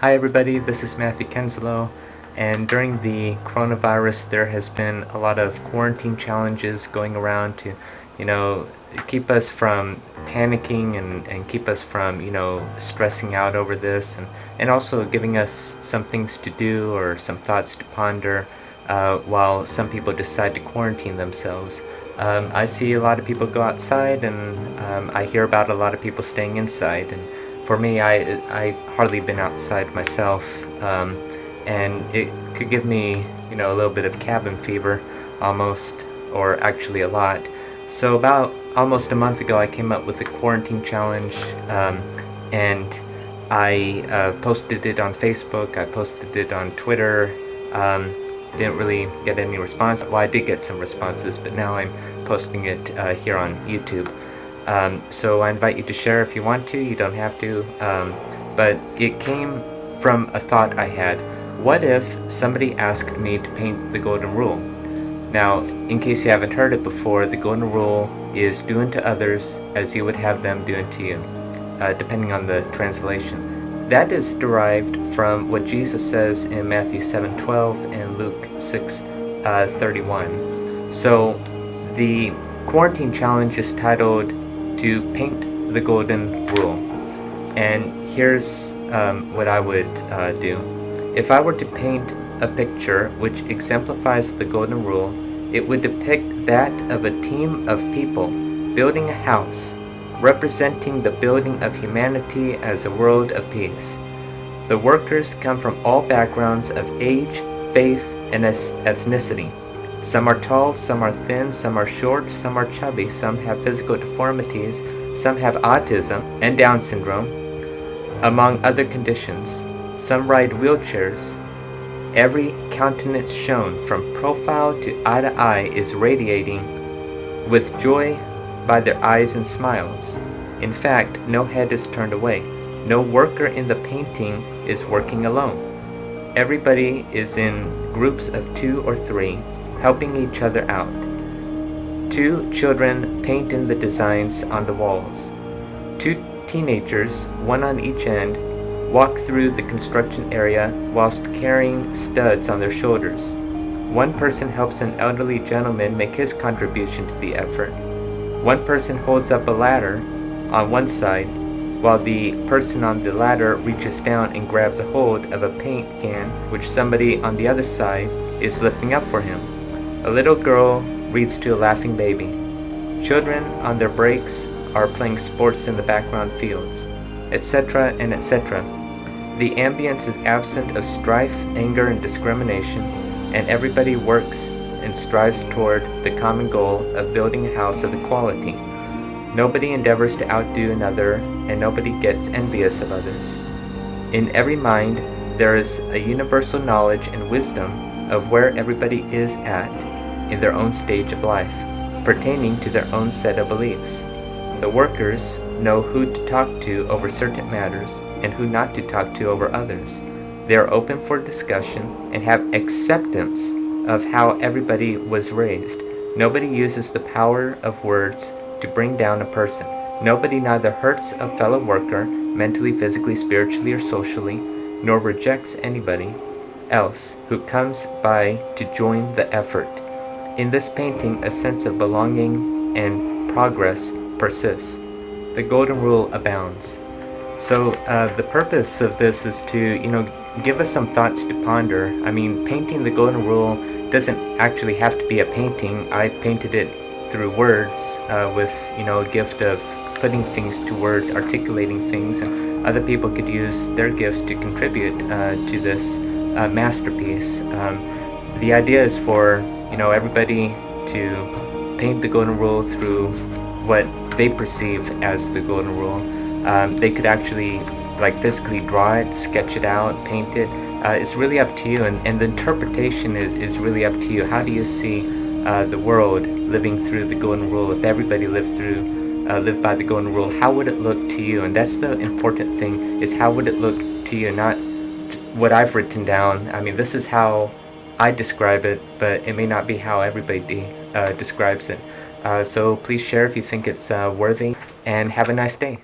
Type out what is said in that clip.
Hi everybody, this is Matthew Kenslow, and during the coronavirus there has been a lot of quarantine challenges going around to, keep us from panicking and keep us from, stressing out over this, and also giving us some things to do or some thoughts to ponder while some people decide to quarantine themselves. I see a lot of people go outside, and I hear about a lot of people staying inside, and for me, I've hardly been outside myself, and it could give me, a little bit of cabin fever, almost, or actually a lot. So about almost a month ago, I came up with a quarantine challenge, and I posted it on Facebook. I posted it on Twitter. Didn't really get any response. Well, I did get some responses, but now I'm posting it here on YouTube. So I invite you to share if you want to. You don't have to. But it came from a thought I had. What if somebody asked me to paint the golden rule? Now, in case you haven't heard it before, the golden rule is do unto others as you would have them do unto you, depending on the translation. That is derived from what Jesus says in Matthew 7:12 and Luke 6:31. So the quarantine challenge is titled to paint the golden rule. And here's what I would do. If I were to paint a picture which exemplifies the golden rule, it would depict that of a team of people building a house, representing the building of humanity as a world of peace. The workers come from all backgrounds of age, faith, and ethnicity. Some are tall, some are thin, some are short, some are chubby, some have physical deformities, some have autism and Down syndrome, among other conditions. Some ride wheelchairs. Every countenance shown from profile to eye is radiating with joy by their eyes and smiles. In fact, no head is turned away. No worker in the painting is working alone. Everybody is in groups of 2 or 3, helping each other out. 2 children paint in the designs on the walls. 2 teenagers, one on each end, walk through the construction area whilst carrying studs on their shoulders. One person helps an elderly gentleman make his contribution to the effort. One person holds up a ladder on one side, while the person on the ladder reaches down and grabs a hold of a paint can which somebody on the other side is lifting up for him. A little girl reads to a laughing baby. Children on their breaks are playing sports in the background fields, etc. and etc. The ambience is absent of strife, anger, and discrimination, and everybody works and strives toward the common goal of building a house of equality. Nobody endeavors to outdo another, and nobody gets envious of others. In every mind there is a universal knowledge and wisdom of where everybody is at in their own stage of life, pertaining to their own set of beliefs. The workers know who to talk to over certain matters and who not to talk to over others. They are open for discussion and have acceptance of how everybody was raised. Nobody uses the power of words to bring down a person. Nobody neither hurts a fellow worker mentally, physically, spiritually, or socially, nor rejects anybody else who comes by to join the effort. In this painting, a sense of belonging and progress persists. The golden rule abounds. So the purpose of this is to, give us some thoughts to ponder. I mean, painting the golden rule doesn't actually have to be a painting. I painted it through words with, a gift of putting things to words, articulating things, and other people could use their gifts to contribute to this masterpiece. The idea is for, everybody to paint the golden rule through what they perceive as the golden rule. They could actually physically draw it, sketch it out, paint it. It's really up to you, and the interpretation is really up to you. How do you see the world living through the golden rule? If everybody lived by the golden rule, how would it look to you? And that's the important thing, is how would it look to you, not what I've written down. I mean, this is how I describe it, but it may not be how everybody describes it. So please share if you think it's worthy, and have a nice day.